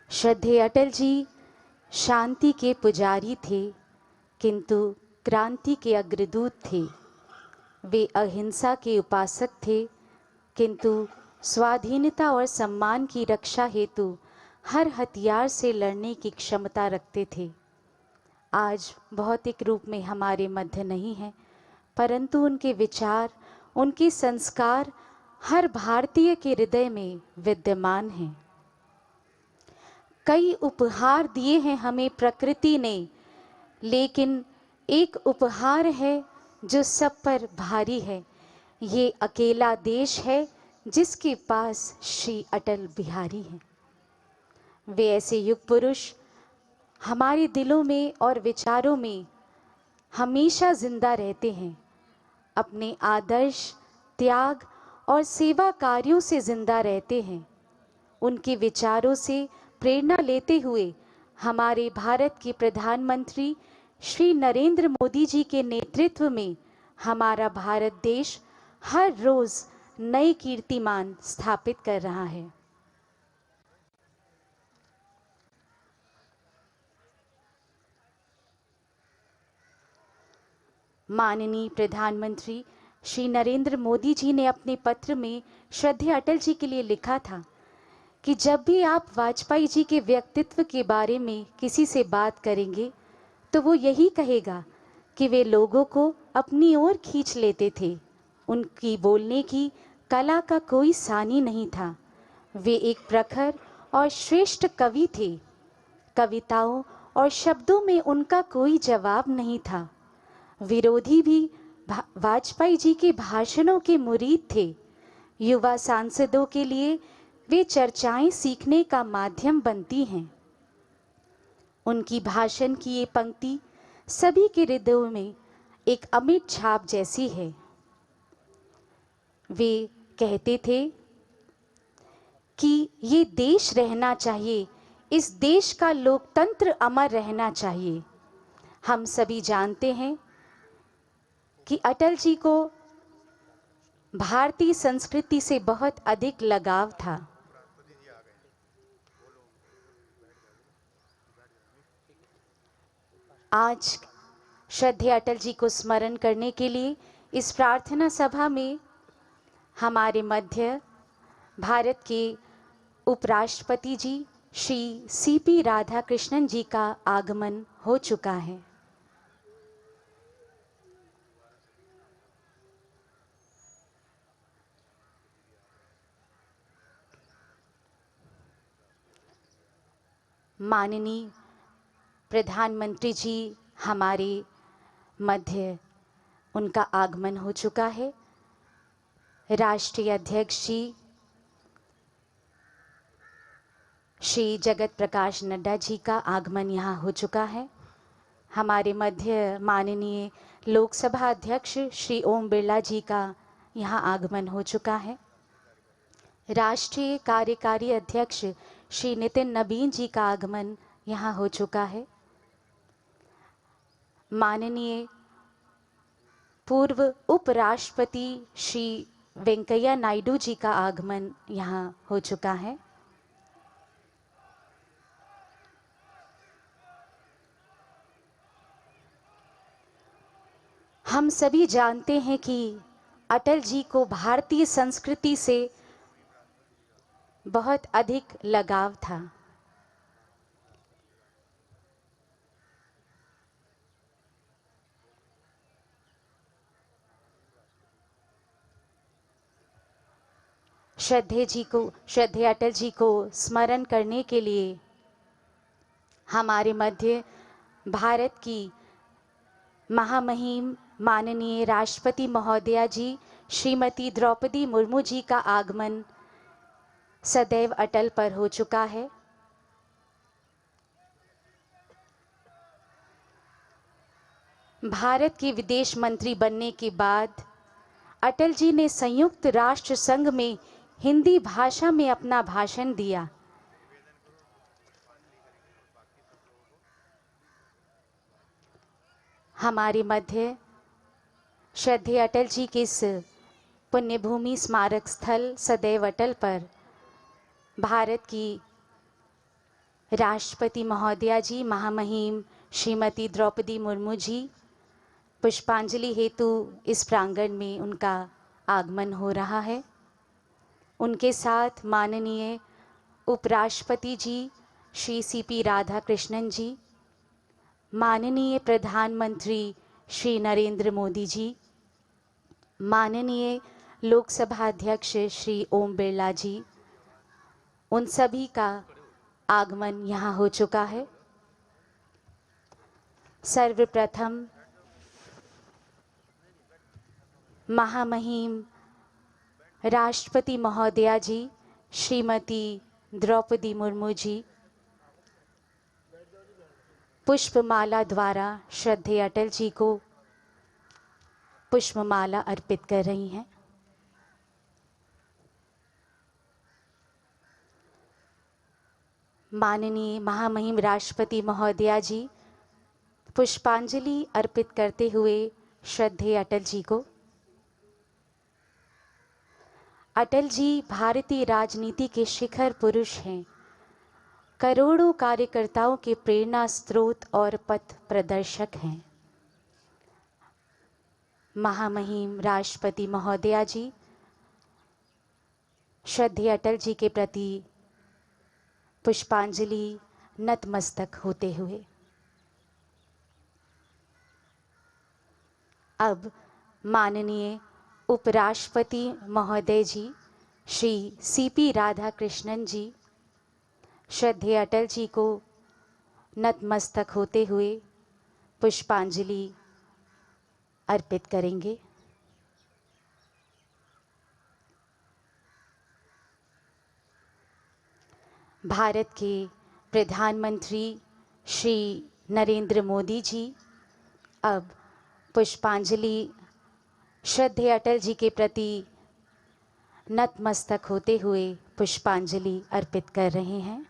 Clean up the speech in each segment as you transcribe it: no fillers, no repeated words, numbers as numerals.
श्रद्धेय अटल जी शांति के पुजारी थे, किंतु क्रांति के अग्रदूत थे। वे अहिंसा के उपासक थे, किंतु स्वाधीनता और सम्मान की रक्षा हेतु हर हथियार से लड़ने की क्षमता रखते थे। आज भौतिक रूप में हमारे मध्य नहीं हैं, परंतु उनके विचार, उनके संस्कार हर भारतीय के हृदय में विद्यमान हैं। कई उपहार दिए हैं हमें प्रकृति ने, लेकिन एक उपहार है जो सब पर भारी है। ये अकेला देश है जिसके पास श्री अटल बिहारी हैं। वे ऐसे युग पुरुष हमारे दिलों में और विचारों में हमेशा जिंदा रहते हैं। अपने आदर्श, त्याग और सेवा कार्यों से जिंदा रहते हैं। उनके विचारों से प्रेरणा लेते हुए हमारे भारत के प्रधानमंत्री श्री नरेंद्र मोदी जी के नेतृत्व में हमारा भारत देश हर रोज नए कीर्तिमान स्थापित कर रहा है। माननीय प्रधानमंत्री श्री नरेंद्र मोदी जी ने अपने पत्र में श्रद्धेय अटल जी के लिए लिखा था कि जब भी आप वाजपेयी जी के व्यक्तित्व के बारे में किसी से बात करेंगे तो वो यही कहेगा कि वे लोगों को अपनी ओर खींच लेते थे। उनकी बोलने की कला का कोई सानी नहीं था। वे एक प्रखर और श्रेष्ठ कवि थे। कविताओं और शब्दों में उनका कोई जवाब नहीं था। विरोधी भी वाजपेयी जी के भाषणों के मुरीद थे। युवा सांसदों के लिए वे चर्चाएं सीखने का माध्यम बनती हैं। उनकी भाषण की ये पंक्ति सभी के हृदयों में एक अमिट छाप जैसी है। वे कहते थे कि ये देश रहना चाहिए, इस देश का लोकतंत्र अमर रहना चाहिए। हम सभी जानते हैं कि अटल जी को भारतीय संस्कृति से बहुत अधिक लगाव था। आज श्रद्धेय अटल जी को स्मरण करने के लिए इस प्रार्थना सभा में हमारे मध्य भारत के उपराष्ट्रपति जी श्री सीपी राधाकृष्णन जी का आगमन हो चुका है। माननीय प्रधानमंत्री जी हमारे मध्य, उनका आगमन हो चुका है। राष्ट्रीय अध्यक्ष जी श्री जगत प्रकाश नड्डा जी का आगमन यहाँ हो चुका है। हमारे मध्य माननीय लोकसभा अध्यक्ष श्री ओम बिरला जी का यहाँ आगमन हो चुका है। राष्ट्रीय कार्यकारी अध्यक्ष श्री नितिन नबीन जी का आगमन यहाँ हो चुका है। माननीय पूर्व उपराष्ट्रपति श्री वेंकैया नायडू जी का आगमन यहाँ हो चुका है। हम सभी जानते हैं कि अटल जी को भारतीय संस्कृति से बहुत अधिक लगाव था। श्रद्धेय अटल जी को स्मरण करने के लिए हमारे मध्य भारत की महामहिम माननीय राष्ट्रपति महोदया जी श्रीमती द्रौपदी मुर्मू जी का आगमन सदैव अटल पर हो चुका है। भारत के विदेश मंत्री बनने के बाद अटल जी ने संयुक्त राष्ट्र संघ में हिंदी भाषा में अपना भाषण दिया। हमारे मध्य श्रद्धेय अटल जी के इस पुण्यभूमि स्मारक स्थल सदैव अटल पर भारत की राष्ट्रपति महोदया जी, महामहिम श्रीमती द्रौपदी मुर्मू जी, पुष्पांजलि हेतु इस प्रांगण में उनका आगमन हो रहा है। उनके साथ माननीय उपराष्ट्रपति जी श्री सीपी राधाकृष्णन जी, माननीय प्रधानमंत्री श्री नरेंद्र मोदी जी, माननीय लोकसभा अध्यक्ष श्री ओम बिरला जी, उन सभी का आगमन यहाँ हो चुका है। सर्वप्रथम महामहिम राष्ट्रपति महोदया जी श्रीमती द्रौपदी मुर्मू जी पुष्पमाला द्वारा श्रद्धेय अटल जी को पुष्पमाला अर्पित कर रही हैं। माननीय महामहिम राष्ट्रपति महोदया जी पुष्पांजलि अर्पित करते हुए श्रद्धेय अटल जी को। अटल जी भारतीय राजनीति के शिखर पुरुष हैं, करोड़ों कार्यकर्ताओं के प्रेरणा स्रोत और पथ प्रदर्शक हैं। महामहिम राष्ट्रपति महोदया जी श्रद्धेय अटल जी के प्रति पुष्पांजलि नतमस्तक होते हुए अब माननीय उपराष्ट्रपति महोदय जी श्री सीपी राधाकृष्णन जी श्रद्धेय अटल जी को नतमस्तक होते हुए पुष्पांजलि अर्पित करेंगे। भारत के प्रधानमंत्री श्री नरेंद्र मोदी जी अब पुष्पांजलि श्रद्धेय अटल जी के प्रति नतमस्तक होते हुए पुष्पांजलि अर्पित कर रहे हैं।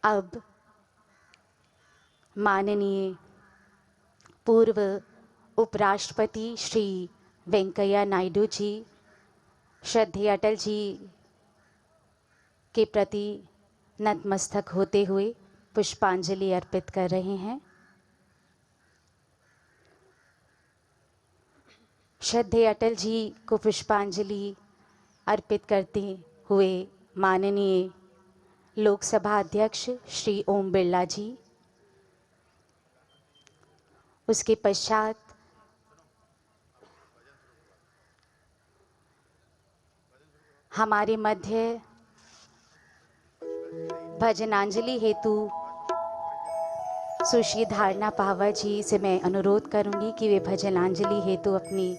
अब माननीय पूर्व उपराष्ट्रपति श्री वेंकैया नायडू जी श्रद्धेय अटल जी के प्रति नतमस्तक होते हुए पुष्पांजलि अर्पित कर रहे हैं। श्रद्धेय अटल जी को पुष्पांजलि अर्पित करते हुए माननीय लोकसभा अध्यक्ष श्री ओम बिरला जी, उसके पश्चात हमारे मध्य भजनांजलि हेतु सुश्री धारणा पावा जी से मैं अनुरोध करूंगी कि वे भजनांजलि हेतु अपनी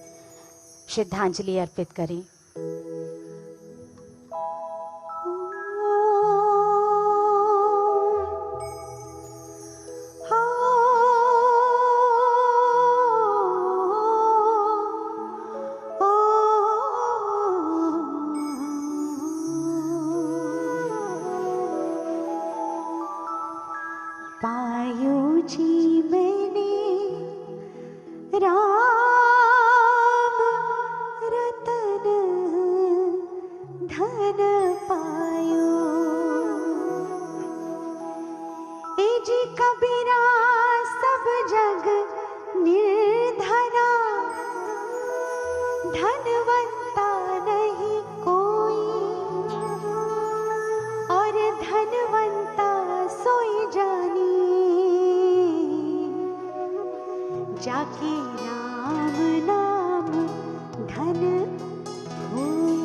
श्रद्धांजलि अर्पित करें। पायो जी मैंने राम रतन धन पायो, ए जी कबीरा सब जग निर्धना, धनवंता नहीं कोई और धनवंता सोई जानी, जाके राम नाम धन होई।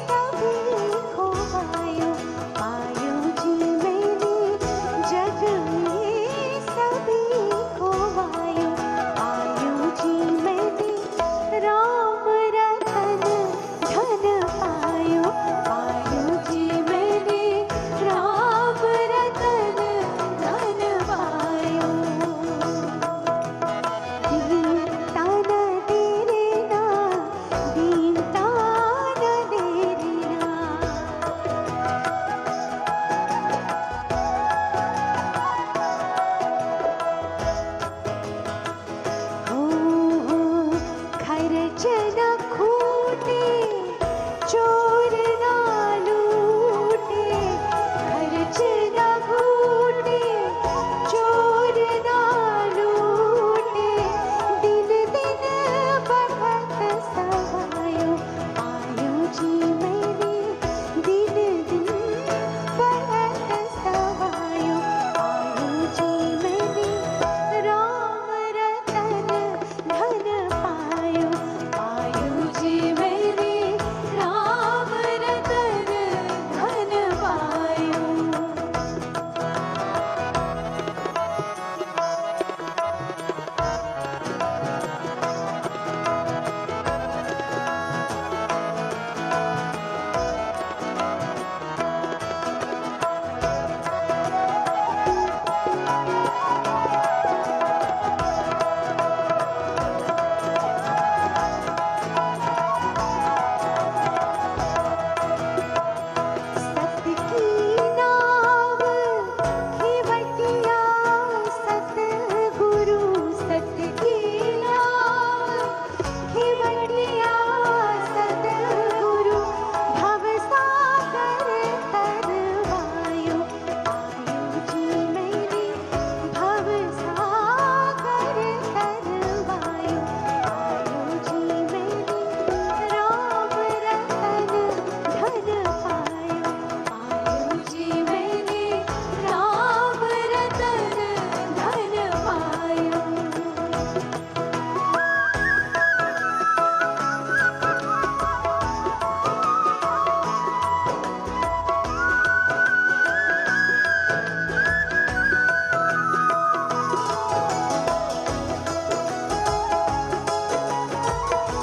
सभी को पायो, पायो जी मैंने जग में सभी को पायो, पायो जी मैंने राम रतन धन पायो, पायो जी मैंने राम रतन धन पायो। दीनता न तेरे ना, दीनता न तेरी ना। हो खर्च न खूटे, चोर ना लूटे, खर्च न खूटे, चोर ना लूटे, दिन दिन बढ़त सवायो, पायो जी मैंने दिन दिन बढ़त सवायो, पायो जी मैंने राम रतन धन पायो, पायो जी मैंने राम रतन धन पायो। सत की नाव खिवटिया सतगुरु, सत की नाव खिवटिया सतगुरु, भव सागर तरवायो, पायो जी मैंने भव सागर तरवायो, पायो जी मैंने राम रतन धन पायो, पायो जी मैंने राम रतन धन पायो।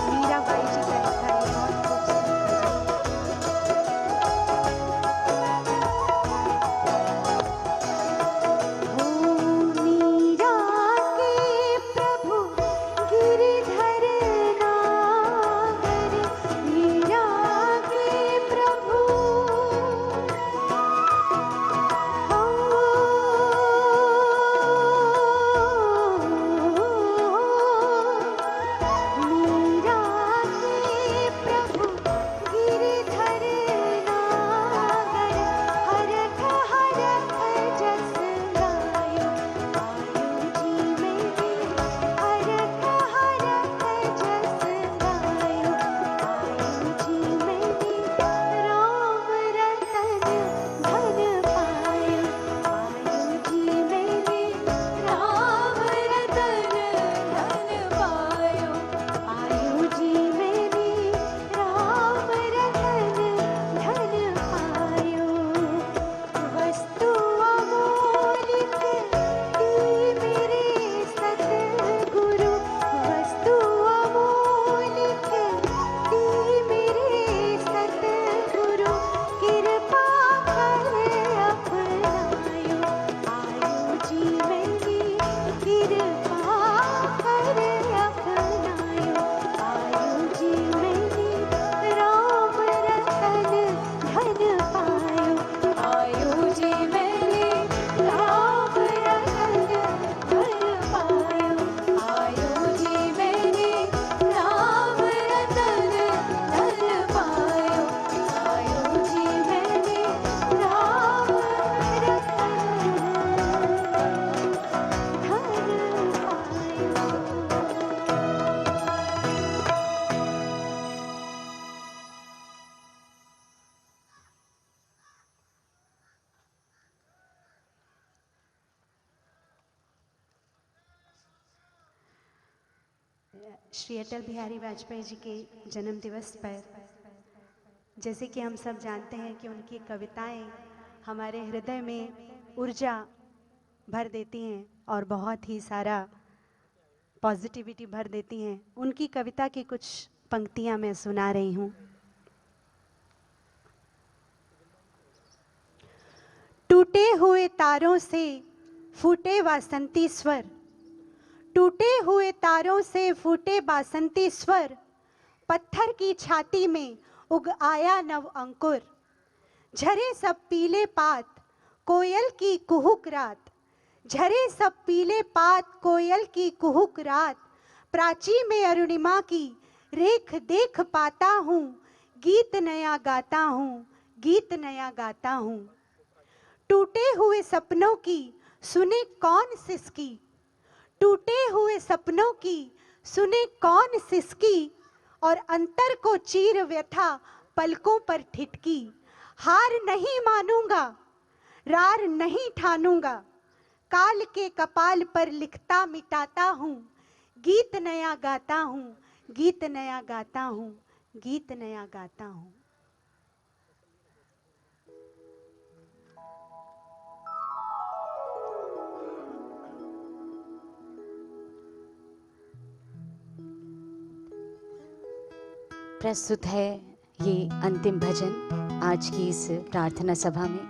मीराबाई जी का लिखा ये बहुत खूबसूरत भजन। हो मीरा के प्रभु गिरधर नागर, मीरा के प्रभु मीरा के प्रभु गिरधर नागर, हरख हरख जस गायो, पायो जी मैंने हरख हरख जस गायो, पायो जी मैंने राम रतन धन पायो, पायो जी मैंने राम रतन धन पायो, पायो जी मैंने राम रतन धन पायो। वस्तु अमूलिक दी मेरे सतगुरु, वस्तु अमूलिक दी मेरे सतगुरु, कृपा कर अपनायो, पायो जी मैंने कृपा कर अपनायो, पायो जी मैंने राम रतन धन पायो, पायो जी मैंने राम रतन धन पायो, पायो जी मैंने राम रतन धन पायो, पायो जी मैंने राम श्री अटल बिहारी वाजपेयी जी के जन्म दिवस पर जैसे कि हम सब जानते हैं कि उनकी कविताएं हमारे हृदय में ऊर्जा भर देती हैं और बहुत ही सारा पॉजिटिविटी भर देती हैं। उनकी कविता की कुछ पंक्तियां मैं सुना रही हूँ। टूटे हुए तारों से फूटे वासंती स्वर, टूटे हुए तारों से फूटे बासंती स्वर, पत्थर की छाती में उग आया नव अंकुर, झरे सब पीले पात कोयल की कुहुक रात, झरे सब पीले पात कोयल की कुहुक रात, प्राची में अरुणिमा की रेख देख पाता हूँ, गीत नया गाता हूँ, गीत नया गाता हूँ। टूटे हुए सपनों की सुने कौन सिसकी, टूटे हुए सपनों की सुने कौन सिसकी, और अंतर को चीर व्यथा पलकों पर ठिठकी, हार नहीं मानूंगा रार नहीं ठानूंगा, काल के कपाल पर लिखता मिटाता हूँ, गीत नया गाता हूँ, गीत नया गाता हूँ, गीत नया गाता हूँ। प्रस्तुत है ये अंतिम भजन आज की इस प्रार्थना सभा में।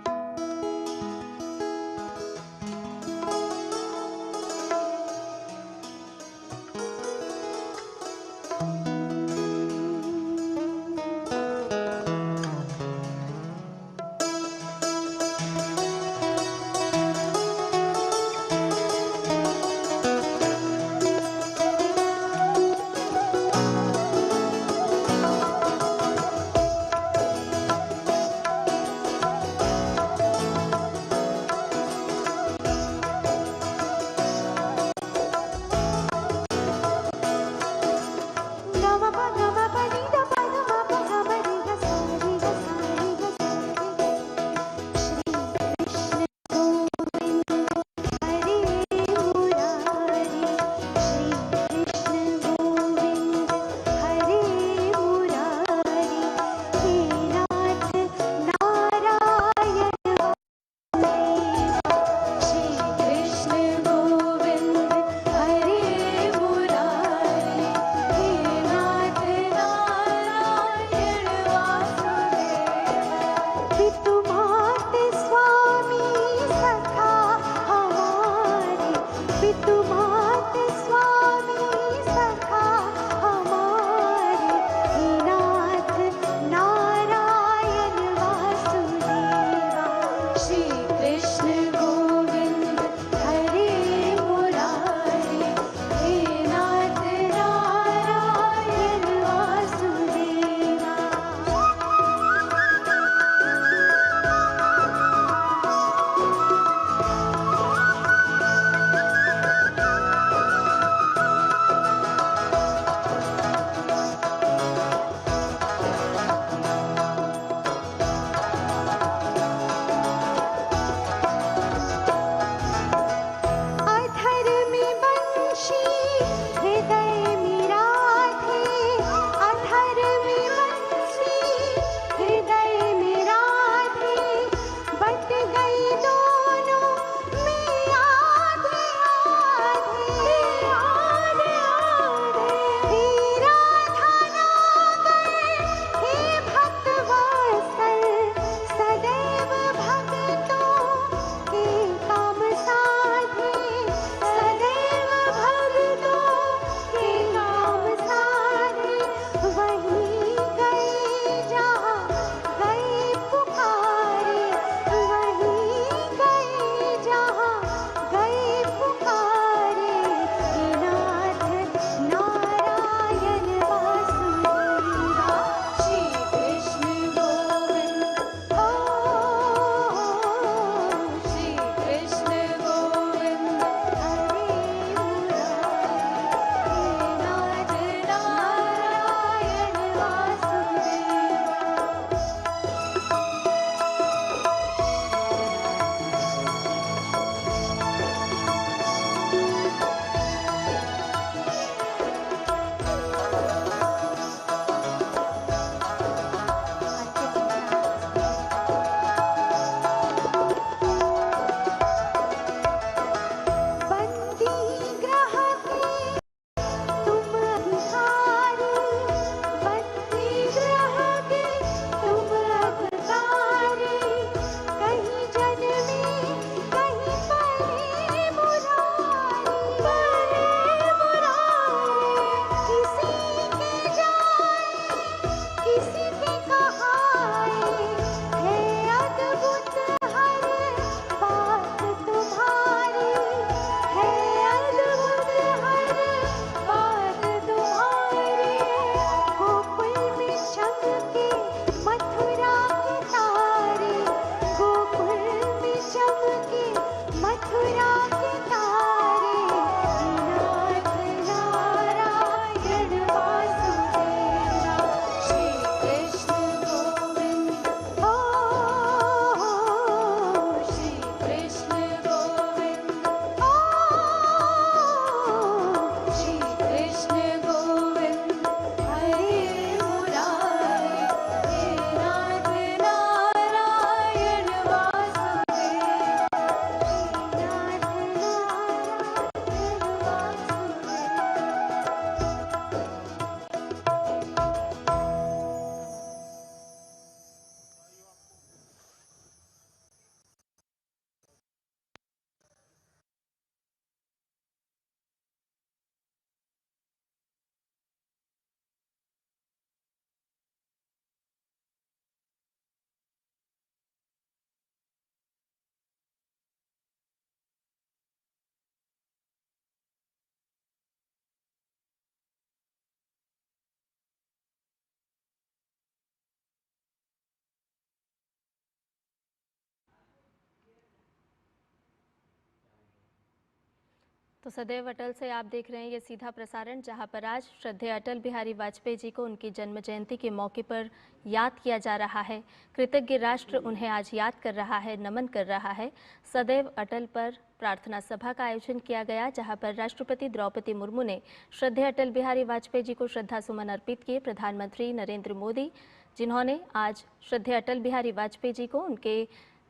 तो सदैव अटल से आप देख रहे हैं ये सीधा प्रसारण, जहां पर आज श्रद्धेय अटल बिहारी वाजपेयी जी को उनकी जन्म जयंती के मौके पर याद किया जा रहा है। कृतज्ञ राष्ट्र उन्हें आज याद कर रहा है, नमन कर रहा है। सदैव अटल पर प्रार्थना सभा का आयोजन किया गया, जहां पर राष्ट्रपति द्रौपदी मुर्मू ने श्रद्धेय अटल बिहारी वाजपेयी जी को श्रद्धा सुमन अर्पित किए। प्रधानमंत्री नरेंद्र मोदी, जिन्होंने आज श्रद्धेय अटल बिहारी वाजपेयी जी को उनके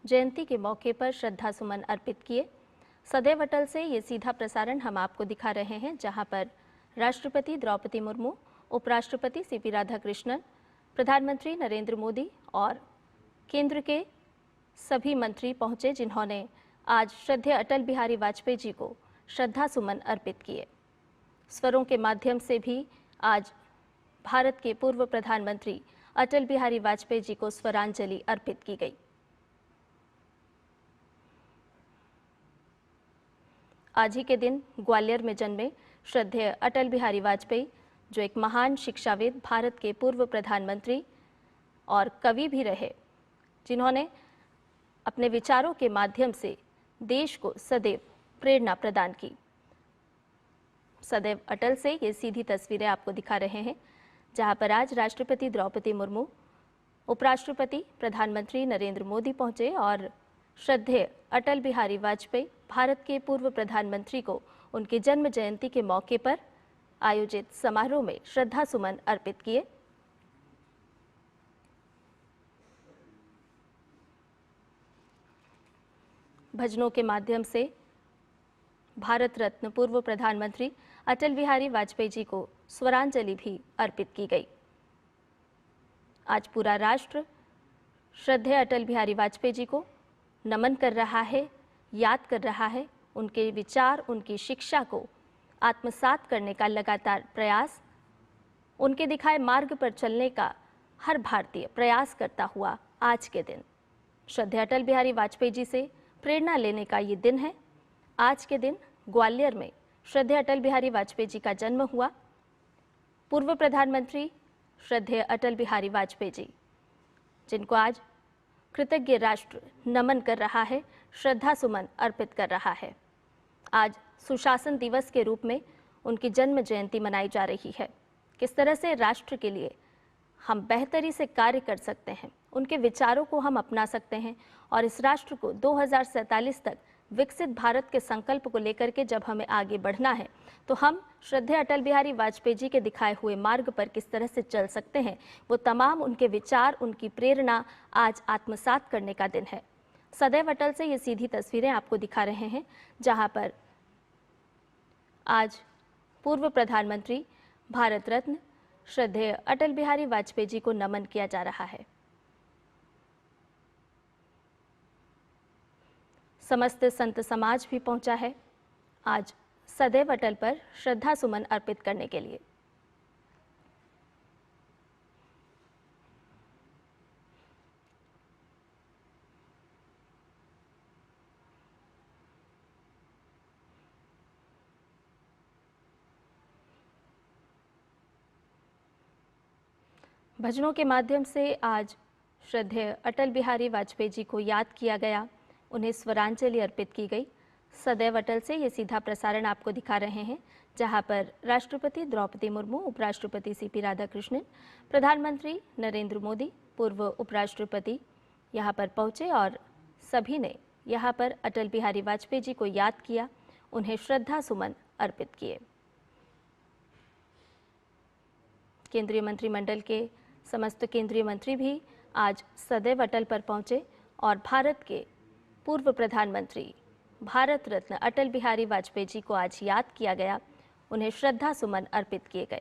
जयंती के मौके पर श्रद्धा सुमन अर्पित किए। सदैव अटल से ये सीधा प्रसारण हम आपको दिखा रहे हैं, जहां पर राष्ट्रपति द्रौपदी मुर्मू, उपराष्ट्रपति सीपी राधाकृष्णन, प्रधानमंत्री नरेंद्र मोदी और केंद्र के सभी मंत्री पहुंचे, जिन्होंने आज श्रद्धेय अटल बिहारी वाजपेयी जी को श्रद्धा सुमन अर्पित किए। स्वरों के माध्यम से भी आज भारत के पूर्व प्रधानमंत्री अटल बिहारी वाजपेयी जी को स्वरांजलि अर्पित की गई। आज ही के दिन ग्वालियर में जन्मे श्रद्धेय अटल बिहारी वाजपेयी, जो एक महान शिक्षाविद, भारत के पूर्व प्रधानमंत्री और कवि भी रहे, जिन्होंने अपने विचारों के माध्यम से देश को सदैव प्रेरणा प्रदान की। सदैव अटल से ये सीधी तस्वीरें आपको दिखा रहे हैं, जहां पर आज राष्ट्रपति द्रौपदी मुर्मू, उपराष्ट्रपति प्रधानमंत्री नरेंद्र मोदी पहुंचे और श्रद्धेय अटल बिहारी वाजपेयी, भारत के पूर्व प्रधानमंत्री को उनकी जन्म जयंती के मौके पर आयोजित समारोह में श्रद्धा सुमन अर्पित किए। भजनों के माध्यम से भारत रत्न पूर्व प्रधानमंत्री अटल बिहारी वाजपेयी जी को स्वरांजलि भी अर्पित की गई। आज पूरा राष्ट्र श्रद्धेय अटल बिहारी वाजपेयी जी को नमन कर रहा है, याद कर रहा है। उनके विचार, उनकी शिक्षा को आत्मसात करने का लगातार प्रयास, उनके दिखाए मार्ग पर चलने का हर भारतीय प्रयास करता हुआ आज के दिन श्रद्धेय अटल बिहारी वाजपेयी जी से प्रेरणा लेने का ये दिन है। आज के दिन ग्वालियर में श्रद्धेय अटल बिहारी वाजपेयी जी का जन्म हुआ। पूर्व प्रधानमंत्री श्रद्धेय अटल बिहारी वाजपेयी जी, जिनको आज कृतज्ञ राष्ट्र नमन कर रहा है, श्रद्धा सुमन अर्पित कर रहा है। आज सुशासन दिवस के रूप में उनकी जन्म जयंती मनाई जा रही है। किस तरह से राष्ट्र के लिए हम बेहतरी से कार्य कर सकते हैं, उनके विचारों को हम अपना सकते हैं और इस राष्ट्र को 2047 तक विकसित भारत के संकल्प को लेकर के जब हमें आगे बढ़ना है, तो हम श्रद्धेय अटल बिहारी वाजपेयी जी के दिखाए हुए मार्ग पर किस तरह से चल सकते हैं, वो तमाम उनके विचार, उनकी प्रेरणा आज आत्मसात करने का दिन है। सदैव अटल से ये सीधी तस्वीरें आपको दिखा रहे हैं, जहां पर आज पूर्व प्रधानमंत्री, भारत रत्न श्रद्धेय अटल बिहारी वाजपेयी जी को नमन किया जा रहा है। समस्त संत समाज भी पहुंचा है आज सदैव अटल पर श्रद्धा सुमन अर्पित करने के लिए। भजनों के माध्यम से आज श्रद्धेय अटल बिहारी वाजपेयी जी को याद किया गया, उन्हें स्वरांजलि अर्पित की गई। सदैव अटल से ये सीधा प्रसारण आपको दिखा रहे हैं, जहां पर राष्ट्रपति द्रौपदी मुर्मू, उपराष्ट्रपति सीपी राधाकृष्णन, प्रधानमंत्री नरेंद्र मोदी, पूर्व उपराष्ट्रपति यहां पर पहुंचे और सभी ने यहां पर अटल बिहारी वाजपेयी जी को याद किया, उन्हें श्रद्धा सुमन अर्पित किए। केंद्रीय मंत्रिमंडल के समस्त केंद्रीय मंत्री भी आज सदैव अटल पर पहुंचे और भारत के पूर्व प्रधानमंत्री, भारत रत्न अटल बिहारी वाजपेयी जी को आज याद किया गया, उन्हें श्रद्धा सुमन अर्पित किए गए।